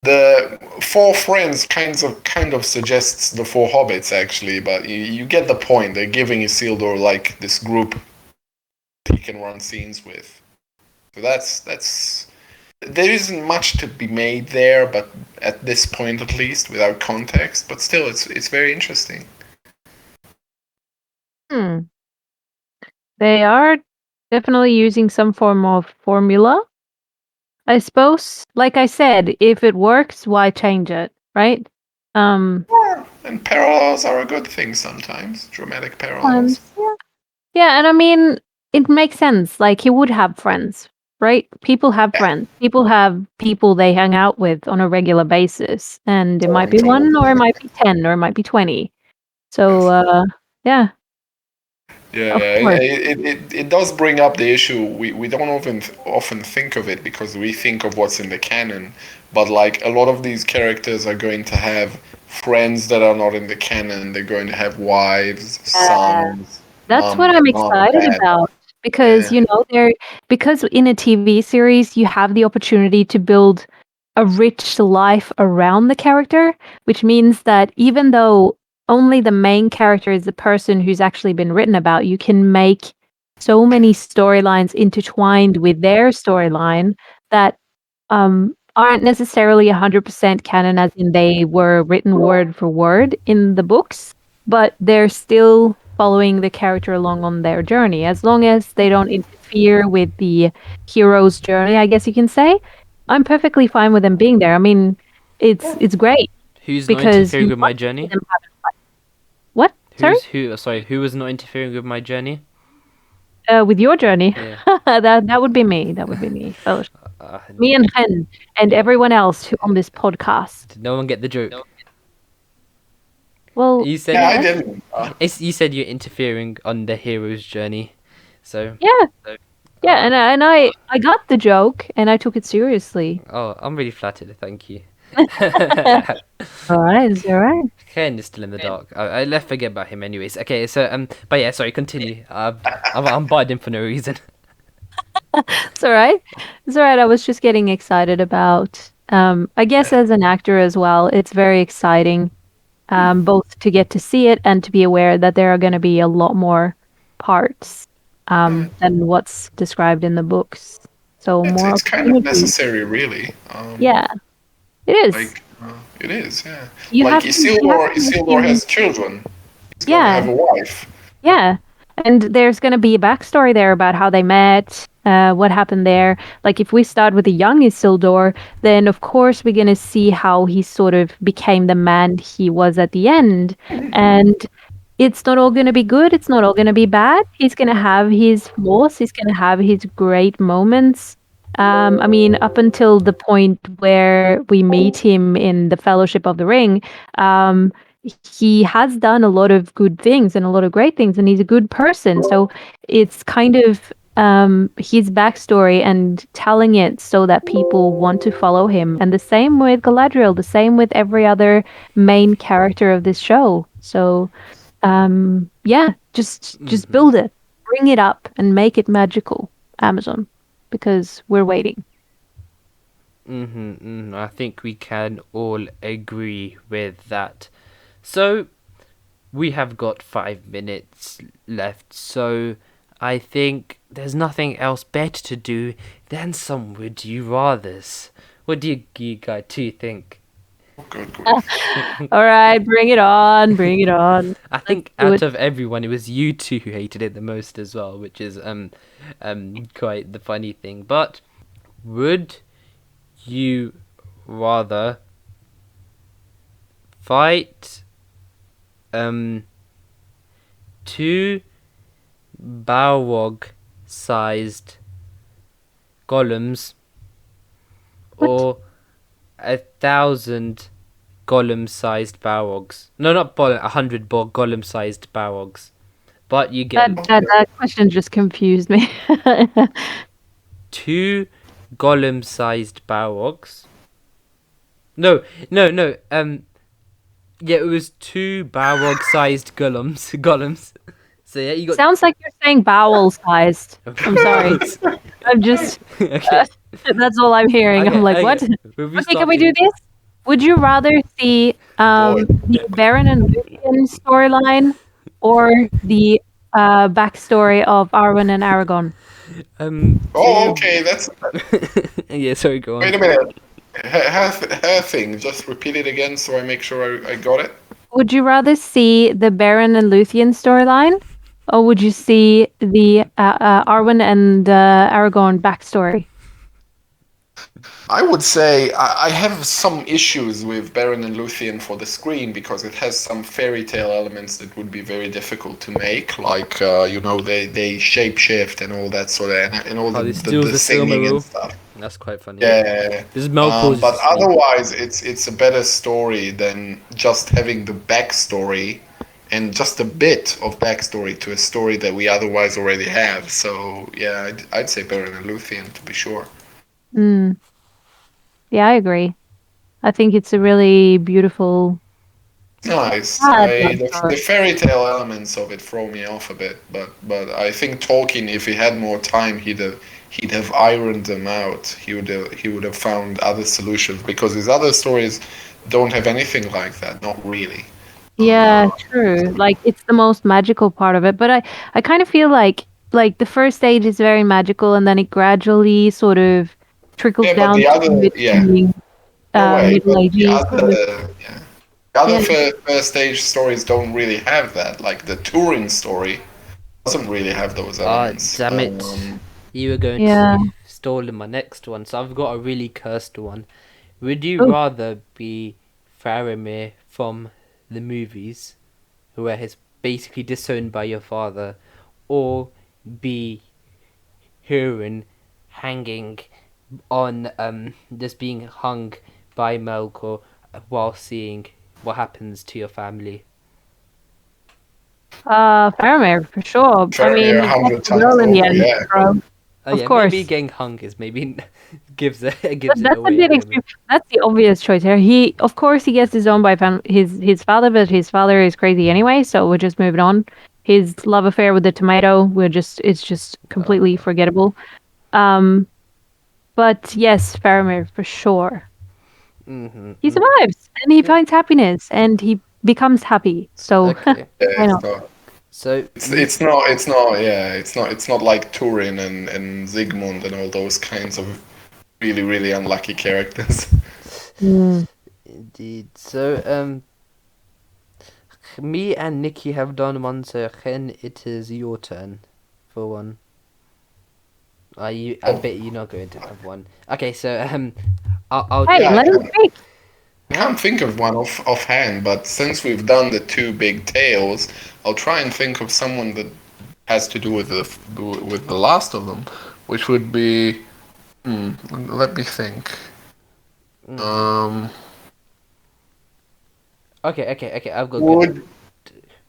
the 4 friends kind of suggests the 4 hobbits actually, but you get the point. They're giving Isildur like this group he can run scenes with. So that's there isn't much to be made there, but at this point at least, without context. But still, it's very interesting. They are definitely using some form of formula, I suppose. Like I said, if it works, why change it, right? And parallels are a good thing sometimes. Dramatic parallels. Yeah, and I mean, it makes sense. Like, he would have friends, right? People have friends. People have people they hang out with on a regular basis. And it might be one, or it might be 10, or it might be 20. So, yeah. Yeah, it does bring up the issue. We don't often think of it because we think of what's in the canon, but like a lot of these characters are going to have friends that are not in the canon. They're going to have wives, sons. That's what I'm excited about because because in a TV series you have the opportunity to build a rich life around the character, which means that even though only the main character is the person who's actually been written about, you can make so many storylines intertwined with their storyline that aren't necessarily 100% canon, as in they were written word for word in the books, but they're still following the character along on their journey, as long as they don't interfere with the hero's journey, I guess you can say. I'm perfectly fine with them being there. I mean, it's great. Who's not because interfering you with my want to see journey? them having fun. What? Sorry? Who was not interfering with my journey? With your journey? Yeah. that would be me. That would be me. Fellowship. Me and Ren and everyone else on this podcast. Did no one get the joke? Well, You said Yeah, I didn't. you said you're interfering on the hero's journey, so yeah, and I got the joke and I took it seriously. oh, I'm really flattered. Thank you. All right, is that right? Ken is still in the dark. I left forget about him anyways. Okay, so but yeah, sorry, continue. I'm biting for no reason. It's all right. It's all right. I was just getting excited about. I guess as an actor as well, it's very exciting, both to get to see it and to be aware that there are going to be a lot more parts than what's described in the books. So more. It's kind of necessary, really. Yeah, it is. Like it is, yeah. You like have to- you have to Isildur make has children. He's Yeah. gonna have a wife. Yeah. And there's going to be a backstory there about how they met, what happened there. Like, if we start with the young Isildur, then of course we're going to see how he sort of became the man he was at the end. And it's not all going to be good. It's not all going to be bad. He's going to have his flaws. He's going to have his great moments. I mean, up until the point where we meet him in the Fellowship of the Ring, he has done a lot of good things and a lot of great things, and he's a good person. So it's kind of his backstory and telling it so that people want to follow him. And the same with Galadriel, the same with every other main character of this show. So yeah, just build it, bring it up, and make it magical, Amazon, because we're waiting. I think we can all agree with that. So, we have got 5 minutes left, so I think there's nothing else better to do than some Would You Rathers. What do you guys two think? Good. All right, bring it on, bring it on. I think do out it. of everyone, it was you two who hated it the most as well, which is quite the funny thing. But would you rather fight two Balrog-sized golems or 1,000 golem-sized Balrogs? No, not 100 golem-sized Balrogs. But you get That question just confused me. 2 golem-sized Balrogs. No. Yeah, it was 2 Balrog-sized golems. So yeah, you got. Sounds like you're saying bowel sized. I'm sorry. I'm just. Okay. That's all I'm hearing. Okay, I'm like, okay. what? We'll be Okay, can we do starting- this? Would you rather see the Baron and Luthien storyline or the backstory of Arwen and Aragon? Oh, okay. That's Yeah, sorry, go on. wait a minute. Her thing. Just repeat it again so I make sure I got it. Would you rather see the Baron and Luthien storyline, or would you see the Arwen and Aragorn backstory? I would say I have some issues with Baron and Luthien for the screen because it has some fairy tale elements that would be very difficult to make, like they shape shift and all that sort of and all How the, he the, steals the the singing and Silmaril. stuff. That's quite funny. Yeah, This is Melkor's but sleep. otherwise it's a better story than just having the backstory and just a bit of backstory to a story that we otherwise already have. So yeah, I'd say Baron and Luthien to be sure. Mm. Yeah, I agree. I think it's a really beautiful. Nice. Sad The backstory. fairy tale elements of it throw me off a bit, but I think Tolkien, if he had more time, he'd have ironed them out. He would have found other solutions because his other stories don't have anything like that. Not really. Yeah, true. Like it's the most magical part of it, but I kind of feel like the first stage is very magical, and then it gradually sort of trickles Yeah, but down the to other, yeah, being no way. Middle But the Ages. other, yeah, the other Yeah. first stage stories don't really have that. Like the Turin story doesn't really have those Ah, elements. damn it. You were going Yeah. to stole my next one, so I've got a really cursed one. Would you Oh, rather be Faramir from the movies, where he's basically disowned by your father, or be Huron hanging on, just being hung by Melkor while seeing what happens to your family? Faramir for sure. I Faramir mean, a he got hundred the times girl in the over. end, Yeah. bro. Oh Of yeah, maybe course. getting hung is maybe gives it But gives it that's a away a bit little bit. extreme. That's the obvious choice here. He, of course, he gets disowned by his father, but his father is crazy anyway. So we're just moving on. His love affair with the tomato, it's just Oh completely god. forgettable. Um, but yes, Faramir for sure. He Mm-hmm. survives and he Yeah. finds happiness and he becomes happy. So Okay. Yeah, why it's not? not. So It's not like Turin and Sigmund and all those kinds of really, really unlucky characters. Mm. indeed. So me and Nikki have done one. So Ken, it is your turn for one. Are you? I Oh, bet you're not going to have one. Okay. So I'll Hey, yeah, let him speak. I can't think of one offhand, but since we've done the two big tales, I'll try and think of someone that has to do with the last of them, which would be. Let me think. Mm-hmm. Um, Okay. I've got good. would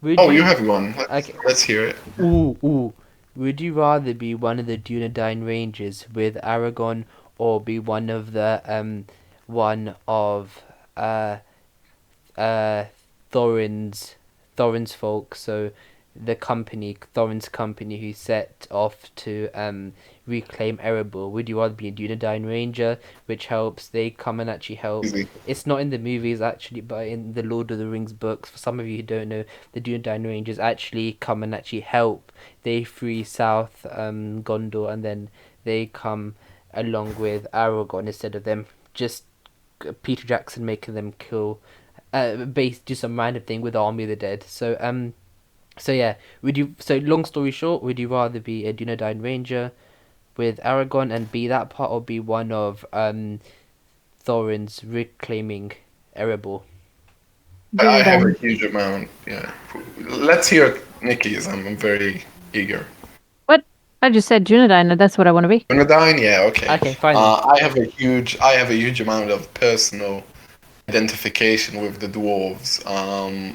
Would oh, you you? have one. Let's Okay. let's hear it. Ooh. Would you rather be one of the Dunedain Rangers with Aragon, or be one of uh Thorin's Thorin's folk? So the company, Thorin's company, who set off to reclaim Erebor. Would you rather be a Dunedain Ranger, which helps? They come and actually help. Easy. It's not in the movies actually, but in the Lord of the Rings books. For some of you who don't know, the Dunedain Rangers actually come and actually help. They free South Gondor, and then they come along with Aragorn instead of them just Peter Jackson making them kill, base do some random thing with Army of the Dead. So yeah, would you? So long story short, would you rather be a Dunedain Ranger with Aragorn and be that part, or be one of Thorin's reclaiming Erebor? I have a Dunedain. huge amount. Yeah. Let's hear Nikki's. I'm very eager. What? I just said Dunedain, and that's what I want to be. Dunedain, yeah, okay. Okay, fine then. I have a huge amount of personal identification with the dwarves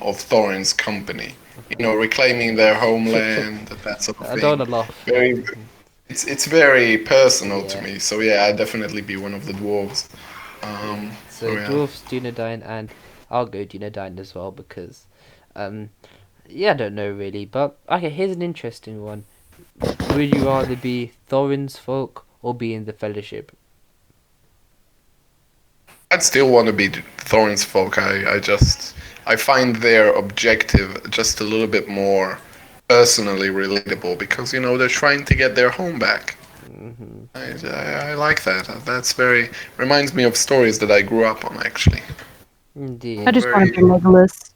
of Thorin's company. Reclaiming their homeland, that sort of I don't thing. wanna laugh. Very, it's very personal to Yeah. me. So yeah, I'd definitely be one of the dwarves. So So yeah. dwarves, Dunedain, and I'll go Dunedain as well because, yeah, I don't know really, but okay. Here's an interesting one. Would you rather be Thorin's folk or be in the Fellowship? I'd still want to be Thorin's folk. I find their objective just a little bit more personally relatable because they're trying to get their home back. Hmm. I like that. That's very reminds me of stories that I grew up on actually. I Indeed. just want to Very be Legolas.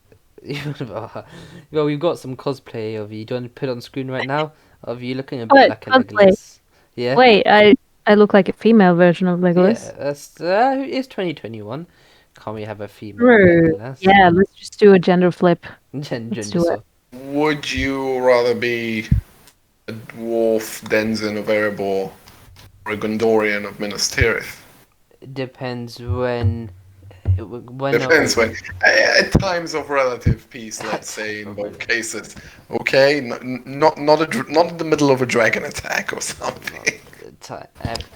Well, we've got some cosplay of you. Do you want to put it on screen right now? Of you looking a bit What like a cosplay? Legolas. Yeah? Wait, I look like a female version of Yeah, Legolas. it's 2021. Can't we have a female True. Legolas? Yeah, let's just do a gender flip. Let's Gender do it. swap. Would you rather be a dwarf Denizen of Erebor or a Gondorian of Minas Tirith? Depends when are Depends we? when. At times of relative peace, let's say, in both cases. Okay, not in the middle of a dragon attack or something.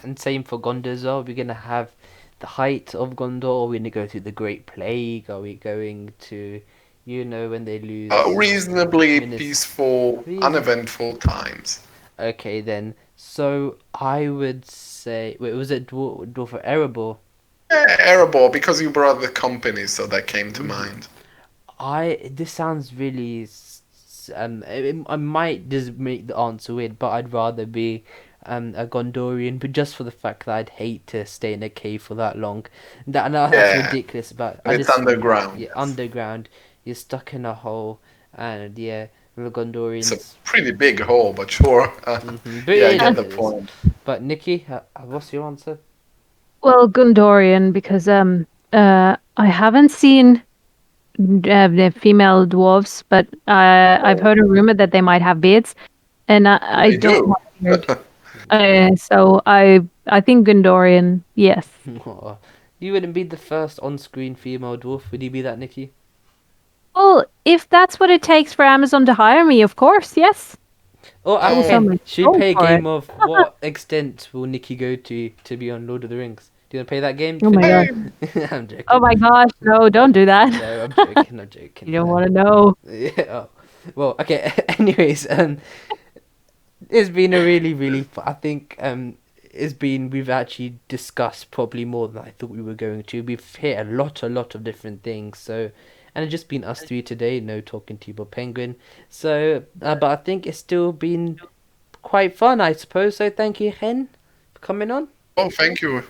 And same for Gondor as well. We're gonna have the height of Gondor. Are we gonna go through the Great Plague? Are we going to, when they lose Reasonably Minas? peaceful, Reason. uneventful times. Okay then. So I would say, wait, was it Dwarf of Erebor? Erebor, because you brought the company, so that came to Hmm. mind. This sounds really I might just make the answer weird, but I'd rather be a Gondorian, but just for the fact that I'd hate to stay in a cave for that long. That's Yeah, ridiculous. But and I it's just underground. yeah, Yes, underground. You're stuck in a hole, and yeah, the it's a Gondorians. pretty big hole, but sure. But Yeah, I it get the is. point. But Nikki, what's your answer? Well, Gundorian, because I haven't seen the female dwarves, but I've Oh, heard a rumor that they might have beards, and I they don't do. want a beard. So I think Gundorian, yes. You wouldn't be the first on-screen female dwarf, would you be that, Nikki? Well, if that's what it takes for Amazon to hire me, of course, yes. Oh, I will sell okay. my Should we soul play a for it. game of what extent will Nikki go to be on Lord of the Rings? Do you want to play that game, Oh my Finn? god. I'm Oh joking. my gosh, no, don't do that. No, I'm joking. I'm You joking. don't want to know. Yeah. Oh. Well, okay. Anyways, it's been a really, really. I think we've actually discussed probably more than I thought we were going to. We've hit a lot of different things. So, and it's just been us three today. No talking to you about Penguin. So, but I think it's still been quite fun, I suppose. So thank you, Hen, for coming on. Oh, thank you.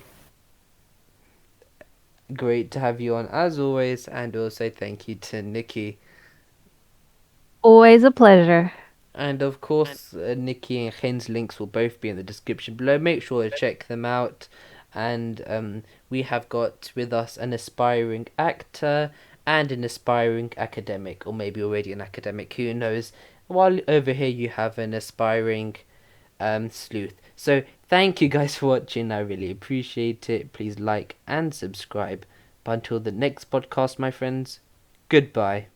Great to have you on as always, and also thank you to Nikki. Always a pleasure. And of course, Nikki and Hen's links will both be in the description below. Make sure to check them out. And we have got with us an aspiring actor and an aspiring academic, or maybe already an academic, who knows. While over here you have an aspiring sleuth. So thank you guys for watching. I really appreciate it. Please like and subscribe. But until the next podcast, my friends, goodbye.